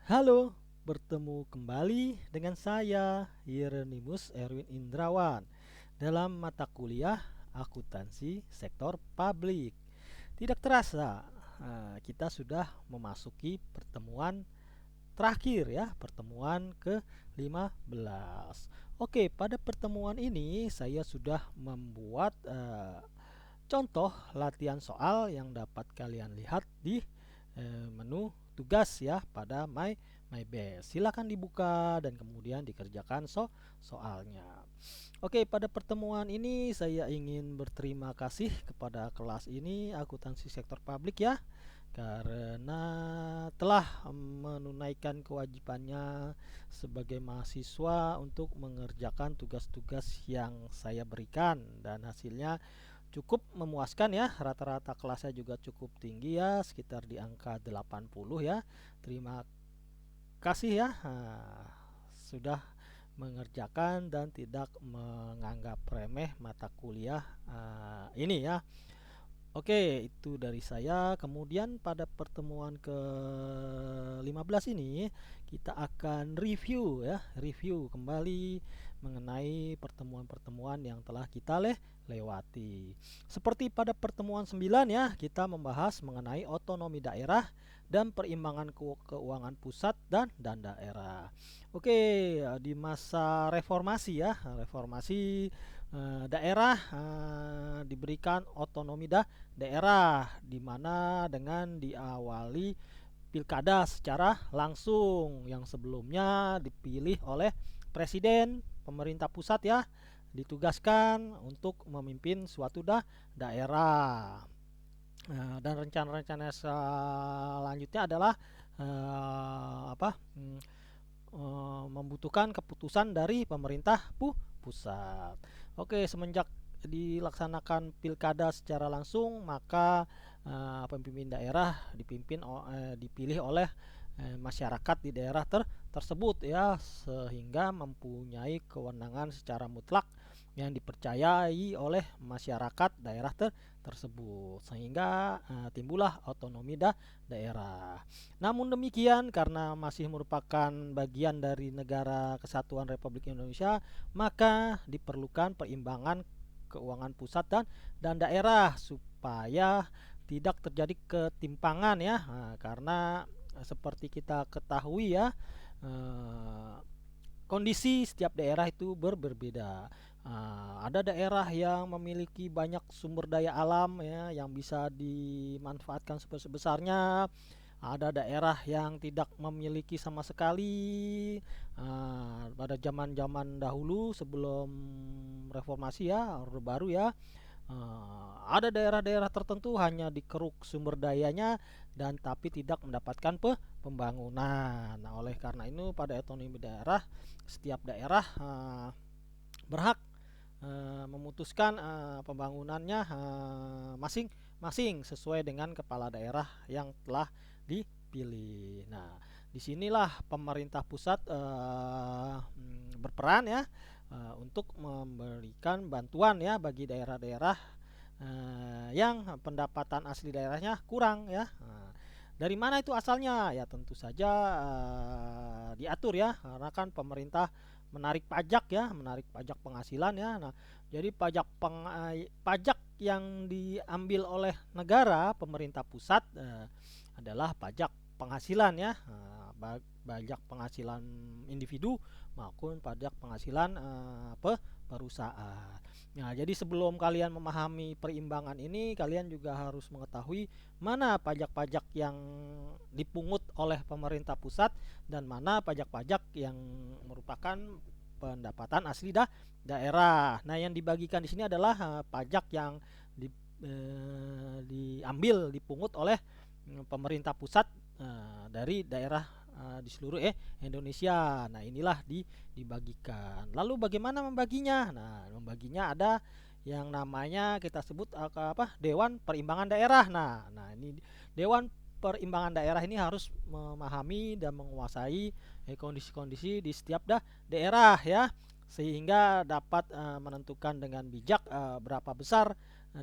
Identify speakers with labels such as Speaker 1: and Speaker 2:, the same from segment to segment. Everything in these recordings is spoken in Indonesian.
Speaker 1: Halo, bertemu kembali dengan saya, Yerenimus Erwin Indrawan, dalam mata kuliah Akuntansi Sektor Publik. Tidak terasa, kita sudah memasuki pertemuan terakhir ya, pertemuan ke-15. Oke, pada pertemuan ini saya sudah membuat contoh latihan soal yang dapat kalian lihat di menu tugas ya pada My Best. Silakan dibuka dan kemudian dikerjakan soalnya. Oke, pada pertemuan ini saya ingin berterima kasih kepada kelas ini akuntansi sektor publik ya karena telah menunaikan kewajibannya sebagai mahasiswa untuk mengerjakan tugas-tugas yang saya berikan dan hasilnya cukup memuaskan ya. Rata-rata kelasnya juga cukup tinggi ya, sekitar di angka 80 ya. Terima kasih ya, sudah mengerjakan dan tidak menganggap remeh mata kuliah ini ya. Oke, itu dari saya. Kemudian pada pertemuan ke-15 ini kita akan review ya, review kembali mengenai pertemuan-pertemuan yang telah kita lewati. Seperti pada pertemuan 9 ya, kita membahas mengenai otonomi daerah dan perimbangan keuangan pusat dan daerah. Oke, di masa reformasi ya, reformasi daerah diberikan otonomi daerah di mana dengan diawali pilkada secara langsung yang sebelumnya dipilih oleh presiden pemerintah pusat ya, ditugaskan untuk memimpin suatu daerah. Dan rencana-rencana selanjutnya adalah apa membutuhkan keputusan dari pemerintah pusat. Oke, semenjak dilaksanakan pilkada secara langsung, maka pemimpin daerah dipilih oleh masyarakat di daerah tersebut ya, sehingga mempunyai kewenangan secara mutlak yang dipercayai oleh masyarakat daerah tersebut, sehingga timbullah otonomi daerah. Namun demikian, karena masih merupakan bagian dari negara kesatuan Republik Indonesia, maka diperlukan perimbangan keuangan pusat dan daerah supaya tidak terjadi ketimpangan ya. Karena seperti kita ketahui ya, kondisi setiap daerah itu berbeda. Ada daerah yang memiliki banyak sumber daya alam ya yang bisa dimanfaatkan sebesar-besarnya. Ada daerah yang tidak memiliki sama sekali. Pada zaman-zaman dahulu sebelum reformasi ya, Orde Baru ya, ada daerah-daerah tertentu hanya dikeruk sumber dayanya dan tapi tidak mendapatkan pembangunan. Nah, oleh karena itu pada otonomi daerah, setiap daerah berhak memutuskan pembangunannya masing-masing sesuai dengan kepala daerah yang telah dipilih. Nah, disinilah pemerintah pusat berperan ya, untuk memberikan bantuan ya bagi daerah-daerah yang pendapatan asli daerahnya kurang ya. Dari mana itu asalnya? Ya tentu saja diatur ya, karena kan pemerintah menarik pajak ya, menarik pajak penghasilan ya. Nah, jadi pajak yang diambil oleh negara, pemerintah pusat adalah pajak penghasilan ya, pajak penghasilan individu maupun pajak penghasilan perusahaan. Nah, jadi sebelum kalian memahami perimbangan ini, kalian juga harus mengetahui mana pajak-pajak yang dipungut oleh pemerintah pusat dan mana pajak-pajak yang merupakan pendapatan asli daerah. Nah, yang dibagikan di sini adalah pajak yang diambil, dipungut oleh pemerintah pusat dari daerah di seluruh Indonesia. Nah, inilah dibagikan. Lalu bagaimana membaginya? Nah, membaginya ada yang namanya kita sebut Dewan Perimbangan Daerah. Nah, ini Dewan Perimbangan Daerah ini harus memahami dan menguasai kondisi-kondisi di setiap daerah ya, sehingga dapat menentukan dengan bijak berapa besar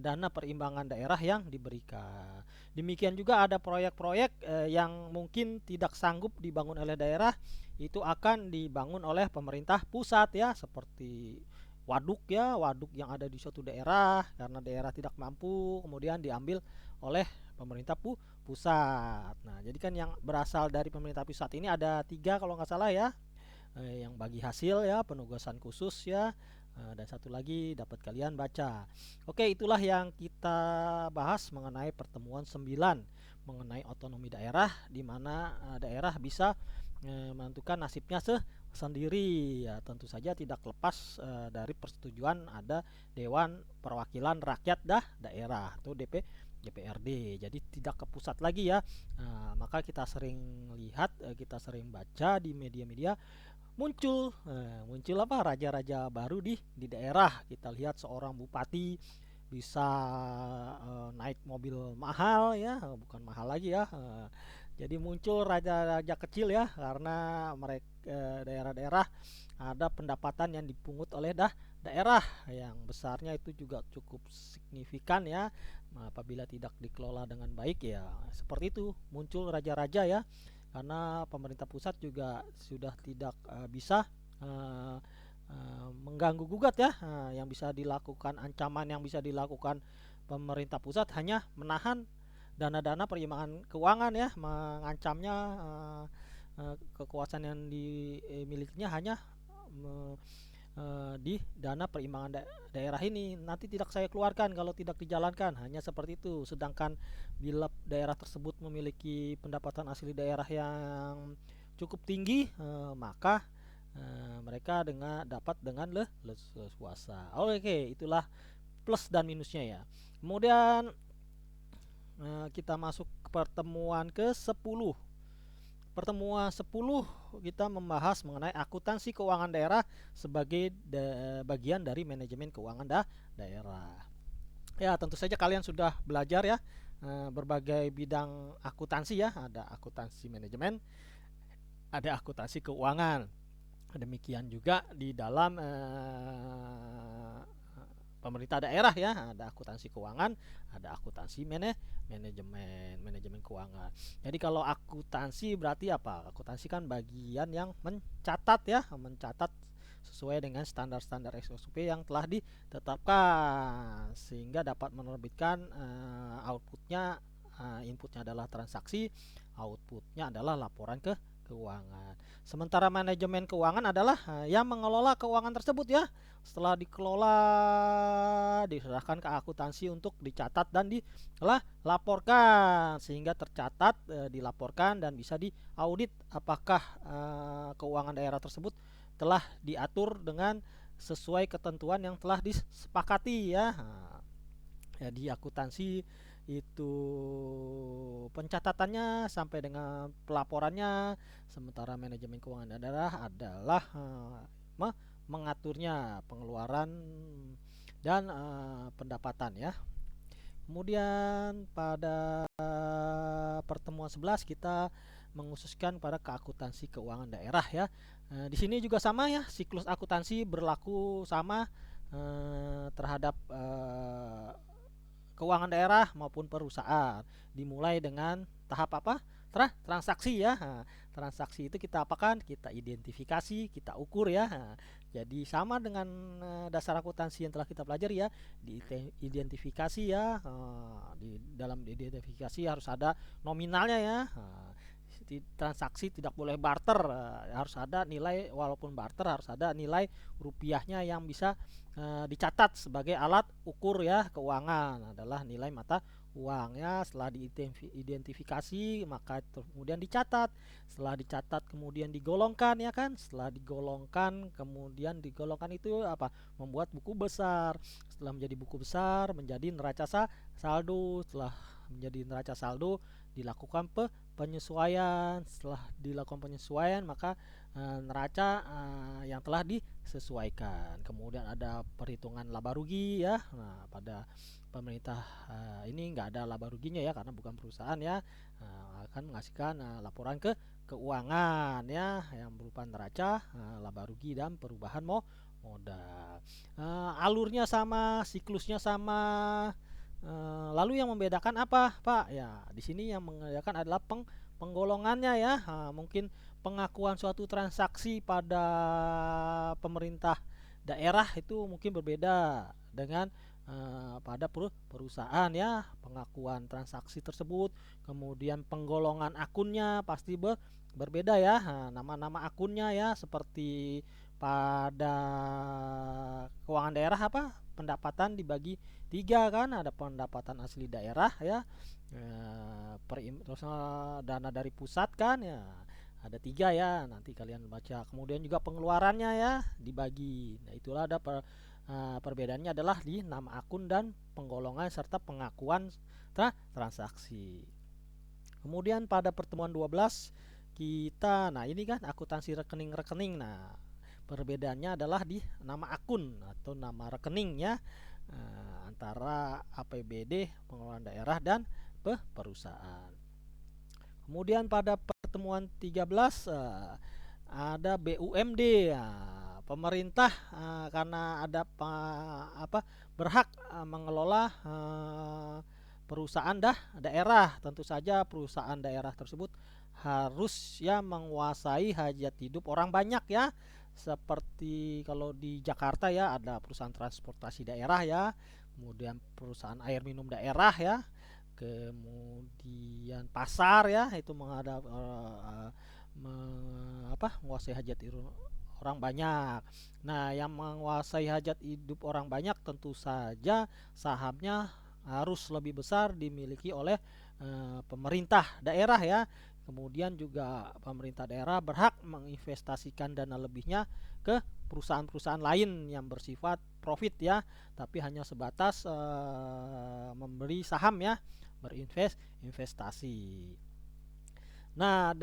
Speaker 1: dana perimbangan daerah yang diberikan. Demikian juga ada proyek-proyek yang mungkin tidak sanggup dibangun oleh daerah, itu akan dibangun oleh pemerintah pusat ya, seperti waduk ya, waduk yang ada di suatu daerah karena daerah tidak mampu kemudian diambil oleh pemerintah pusat. Nah, jadi kan yang berasal dari pemerintah pusat ini ada 3 kalau nggak salah ya, yang bagi hasil ya, penugasan khusus ya, dan satu lagi dapat kalian baca. Oke, itulah yang kita bahas mengenai pertemuan 9 mengenai otonomi daerah, di mana daerah bisa menentukan nasibnya sendiri ya, tentu saja tidak lepas dari persetujuan ada Dewan Perwakilan Rakyat Daerah atau DPRD. Jadi tidak ke pusat lagi ya. Maka kita sering lihat, kita sering baca di media-media muncul apa, raja-raja baru di daerah. Kita lihat seorang bupati bisa naik mobil mahal ya, bukan mahal lagi ya. Jadi muncul raja-raja kecil ya, karena mereka daerah-daerah ada pendapatan yang dipungut oleh daerah yang besarnya itu juga cukup signifikan ya. Apabila tidak dikelola dengan baik ya seperti itu, muncul raja-raja ya, karena pemerintah pusat juga sudah tidak bisa uh, mengganggu gugat ya. Yang bisa dilakukan, ancaman yang bisa dilakukan pemerintah pusat hanya menahan dana-dana perimbangan keuangan ya, mengancamnya kekuasaan yang dimilikinya hanya di dana perimbangan daerah ini nanti tidak saya keluarkan kalau tidak dijalankan, hanya seperti itu. Sedangkan bila daerah tersebut memiliki pendapatan asli daerah yang cukup tinggi, maka mereka dapat dengan leluasa. Oke, itulah plus dan minusnya ya. Kemudian kita masuk ke pertemuan ke-10. Pertemuan 10 kita membahas mengenai akuntansi keuangan daerah sebagai bagian dari manajemen keuangan daerah. Ya, tentu saja kalian sudah belajar ya berbagai bidang akuntansi ya, ada akuntansi manajemen, ada akuntansi keuangan. Demikian juga di dalam pemerintah daerah ya, ada akuntansi keuangan, ada akuntansi manajemen keuangan. Jadi kalau akuntansi berarti apa? Akuntansi kan bagian yang mencatat ya, mencatat sesuai dengan standar-standar SOP yang telah ditetapkan sehingga dapat menerbitkan outputnya, inputnya adalah transaksi, outputnya adalah laporan keuangan. Sementara manajemen keuangan adalah yang mengelola keuangan tersebut ya. Setelah dikelola, diserahkan ke akuntansi untuk dicatat dan dilaporkan sehingga tercatat, dilaporkan dan bisa diaudit apakah keuangan daerah tersebut telah diatur dengan sesuai ketentuan yang telah disepakati ya. Di akuntansi itu pencatatannya sampai dengan pelaporannya, sementara manajemen keuangan daerah adalah mengaturnya, pengeluaran dan pendapatan ya. Kemudian pada pertemuan 11 kita mengkhususkan pada keakuntansi keuangan daerah ya. Di sini juga sama ya, siklus akuntansi berlaku sama terhadap keuangan daerah maupun perusahaan. Dimulai dengan tahap apa? Transaksi ya. Transaksi itu kita apakan? Kita identifikasi, kita ukur ya. Jadi sama dengan dasar akuntansi yang telah kita pelajari ya, diidentifikasi ya. Di dalam identifikasi harus ada nominalnya ya. Transaksi tidak boleh barter, harus ada nilai, walaupun barter harus ada nilai rupiahnya yang bisa dicatat sebagai alat ukur ya keuangan, adalah nilai mata uangnya. Setelah diidentifikasi maka kemudian dicatat, setelah dicatat kemudian digolongkan ya kan, setelah digolongkan kemudian digolongkan itu apa, membuat buku besar. Setelah menjadi buku besar menjadi neraca saldo, setelah menjadi neraca saldo dilakukan penyesuaian. Setelah dilakukan penyesuaian maka neraca yang telah disesuaikan. Kemudian ada perhitungan laba rugi ya. Nah, pada pemerintah ini nggak ada laba ruginya ya, karena bukan perusahaan ya. Akan menghasilkan laporan keuangan ya yang berupa neraca, laba rugi dan perubahan modal. Alurnya sama, siklusnya sama, Lalu yang membedakan apa, Pak? Ya, di sini yang membedakan adalah penggolongannya ya. Mungkin pengakuan suatu transaksi pada pemerintah daerah itu mungkin berbeda dengan pada perusahaan ya. Pengakuan transaksi tersebut, kemudian penggolongan akunnya pasti berbeda ya. Nama-nama akunnya ya, seperti pada keuangan daerah apa, pendapatan dibagi tiga kan, ada pendapatan asli daerah ya, terus dana dari pusat kan ya, ada tiga ya, nanti kalian baca. Kemudian juga pengeluarannya ya dibagi. Nah itulah ada perbedaannya adalah di nama akun dan penggolongan serta pengakuan transaksi. Kemudian pada pertemuan 12 kita, nah ini kan akuntansi rekening-rekening. Nah perbedaannya adalah di nama akun atau nama rekeningnya, antara APBD pengelolaan daerah dan perusahaan. Kemudian pada pertemuan 13 ada BUMD ya. Pemerintah karena ada berhak mengelola perusahaan daerah. Tentu saja perusahaan daerah tersebut harus ya menguasai hajat hidup orang banyak ya. Seperti kalau di Jakarta ya ada perusahaan transportasi daerah ya, kemudian perusahaan air minum daerah ya, kemudian pasar ya itu menghadap menguasai hajat hidup orang banyak. Nah, yang menguasai hajat hidup orang banyak tentu saja sahamnya harus lebih besar dimiliki oleh pemerintah daerah ya. Kemudian juga pemerintah daerah berhak menginvestasikan dana lebihnya ke perusahaan-perusahaan lain yang bersifat profit ya, tapi hanya sebatas memberi saham ya, berinvestasi. Nah,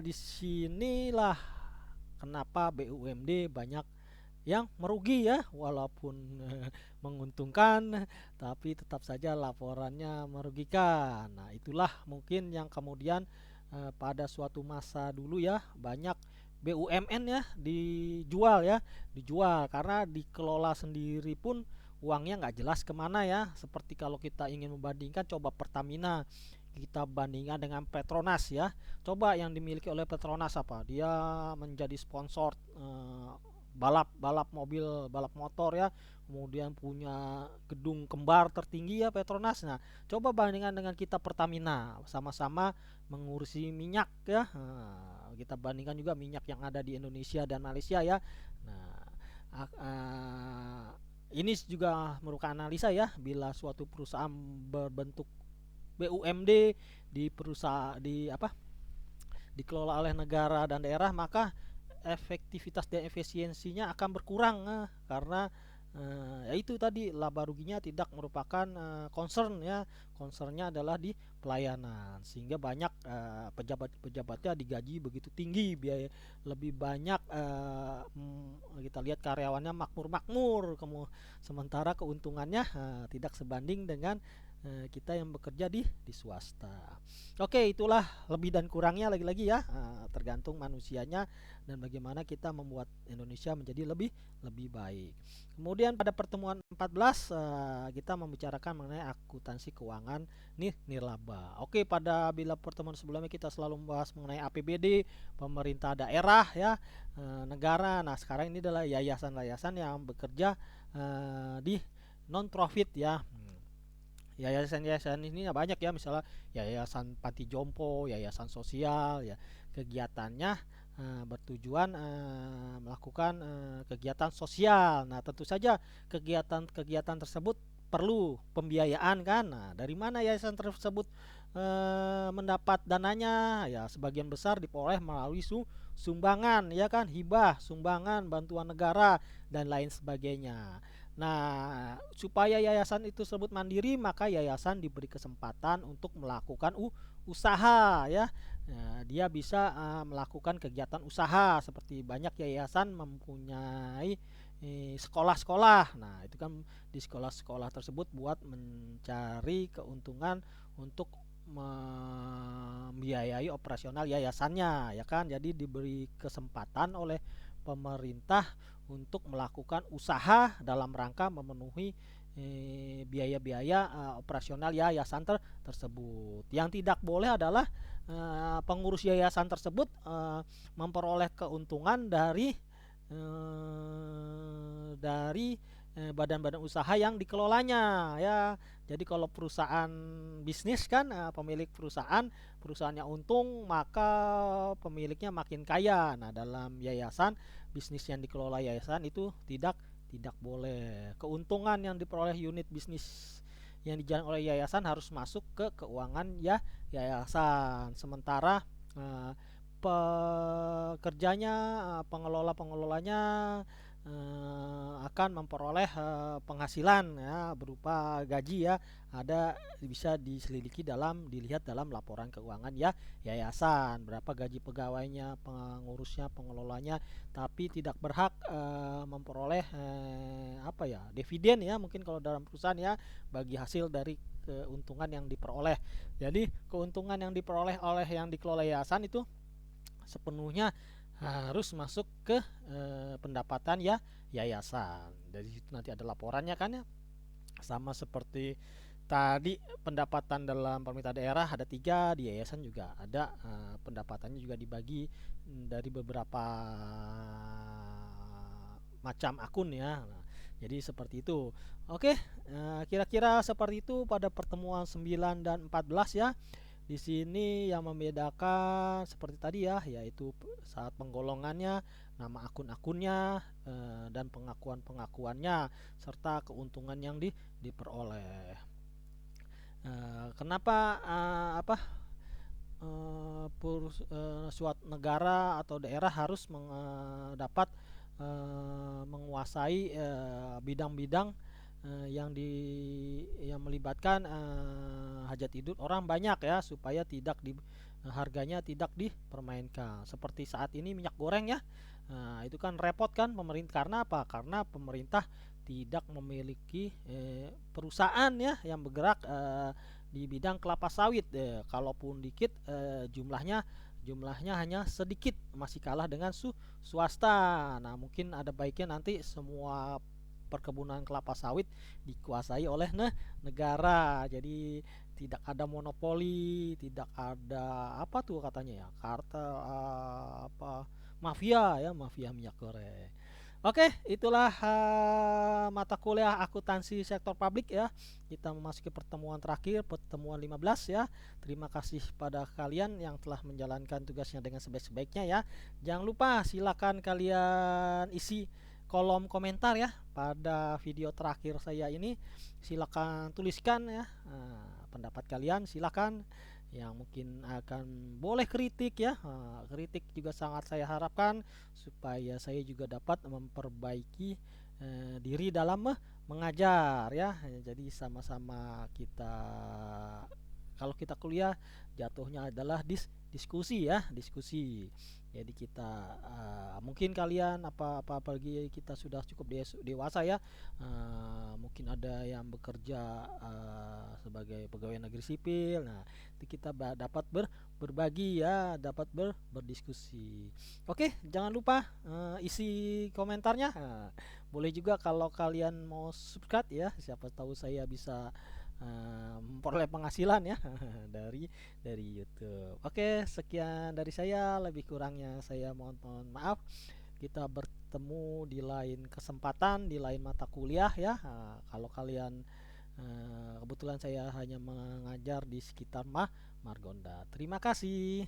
Speaker 1: di sinilah kenapa BUMD banyak yang merugi ya, walaupun menguntungkan tapi tetap saja laporannya merugikan. Nah, itulah mungkin yang kemudian pada suatu masa dulu ya banyak BUMN ya dijual karena dikelola sendiri pun uangnya nggak jelas kemana ya. Seperti kalau kita ingin membandingkan, coba Pertamina kita bandingkan dengan Petronas ya. Coba yang dimiliki oleh Petronas apa? Dia menjadi sponsor balap mobil, balap motor ya. Kemudian punya gedung kembar tertinggi ya Petronas. Nah, coba bandingkan dengan kita Pertamina, sama-sama mengurusi minyak ya. Nah, kita bandingkan juga minyak yang ada di Indonesia dan Malaysia ya. Nah, ini juga merupakan analisa ya, bila suatu perusahaan berbentuk BUMD di perusahaan dikelola oleh negara dan daerah, maka efektivitas dan efisiensinya akan berkurang karena ya itu tadi, laba ruginya tidak merupakan concern ya. Concernnya adalah di pelayanan, sehingga banyak pejabat-pejabatnya digaji begitu tinggi, biaya lebih banyak, kita lihat karyawannya makmur-makmur, sementara keuntungannya tidak sebanding dengan kita yang bekerja di swasta. Oke, itulah lebih dan kurangnya lagi-lagi ya, tergantung manusianya dan bagaimana kita membuat Indonesia menjadi lebih baik. Kemudian pada pertemuan 14 kita membicarakan mengenai akuntansi keuangan nirlaba. Oke, bila pertemuan sebelumnya kita selalu membahas mengenai APBD, pemerintah daerah ya, negara. Nah, sekarang ini adalah yayasan-yayasan yang bekerja di non profit ya. Yayasan-yayasan ini banyak ya, misalnya yayasan panti jompo, yayasan sosial ya. Kegiatannya bertujuan melakukan kegiatan sosial. Nah, tentu saja kegiatan-kegiatan tersebut perlu pembiayaan kan. Nah, dari mana yayasan tersebut mendapat dananya? Ya, sebagian besar diperoleh melalui sumbangan ya kan, hibah, sumbangan, bantuan negara dan lain sebagainya. Nah, supaya yayasan itu tersebut mandiri, maka yayasan diberi kesempatan untuk melakukan usaha ya. Nah, dia bisa melakukan kegiatan usaha, seperti banyak yayasan mempunyai sekolah-sekolah. Nah, itu kan di sekolah-sekolah tersebut buat mencari keuntungan untuk membiayai operasional yayasannya ya kan. Jadi diberi kesempatan oleh pemerintah untuk melakukan usaha dalam rangka memenuhi biaya-biaya operasional yayasan tersebut. Yang tidak boleh adalah pengurus yayasan tersebut memperoleh keuntungan dari badan-badan usaha yang dikelolanya ya. Jadi kalau perusahaan bisnis kan, pemilik perusahaannya untung, maka pemiliknya makin kaya. Nah, dalam yayasan, bisnis yang dikelola yayasan itu tidak boleh. Keuntungan yang diperoleh unit bisnis yang dijalankan oleh yayasan harus masuk ke keuangan yayasan. Sementara eh, pekerjanya, pengelolanya akan memperoleh penghasilan ya berupa gaji ya, ada bisa dilihat dalam laporan keuangan ya yayasan, berapa gaji pegawainya, pengurusnya, pengelolanya, tapi tidak berhak memperoleh apa ya, dividen ya mungkin kalau dalam perusahaan ya, bagi hasil dari keuntungan yang diperoleh. Jadi keuntungan yang diperoleh oleh yang dikelola yayasan itu sepenuhnya harus masuk ke pendapatan ya yayasan. Dari situ nanti ada laporannya kan ya. Sama seperti tadi, pendapatan dalam pemerintah daerah ada 3, di yayasan juga ada, pendapatannya juga dibagi dari beberapa macam akun ya. Nah, jadi seperti itu. Oke, kira-kira seperti itu pada pertemuan 9 dan 14 ya. Di sini yang membedakan seperti tadi ya, yaitu saat penggolongannya, nama akun-akunnya, dan pengakuan-pengakuannya, serta keuntungan yang diperoleh. Kenapa suatu negara atau daerah harus dapat menguasai bidang-bidang yang melibatkan hajat hidup orang banyak ya, supaya harganya tidak dipermainkan. Seperti saat ini minyak goreng ya, itu kan repot kan pemerintah. Karena apa? Karena pemerintah tidak memiliki perusahaan ya yang bergerak di bidang kelapa sawit. Kalaupun dikit, jumlahnya hanya sedikit, masih kalah dengan swasta. Nah, mungkin ada baiknya nanti semua perkebunan kelapa sawit dikuasai oleh negara. Jadi tidak ada monopoli, tidak ada apa tuh katanya ya, kartel, apa, mafia ya, mafia minyak goreng. Oke, itulah mata kuliah akuntansi sektor publik ya. Kita memasuki pertemuan terakhir, pertemuan 15 ya. Terima kasih pada kalian yang telah menjalankan tugasnya dengan sebaik-baiknya ya. Jangan lupa silakan kalian isi kolom komentar ya pada video terakhir saya ini. Silakan tuliskan ya pendapat kalian, silakan. Yang mungkin akan boleh kritik ya, kritik juga sangat saya harapkan, supaya saya juga dapat memperbaiki diri dalam mengajar ya. Jadi sama-sama kita, kalau kita kuliah jatuhnya adalah diskusi ya, diskusi. Jadi kita mungkin kalian apalagi kita sudah cukup dewasa ya, mungkin ada yang bekerja sebagai pegawai negeri sipil. Nah, itu kita dapat berbagi ya, dapat berdiskusi. Oke, jangan lupa isi komentarnya. Boleh juga kalau kalian mau subscribe ya, siapa tahu saya bisa memperoleh penghasilan ya dari YouTube. Oke, sekian dari saya, lebih kurangnya saya mohon maaf. Kita bertemu di lain kesempatan, di lain mata kuliah ya. Kalau kalian kebetulan saya hanya mengajar di sekitar Margonda. Terima kasih.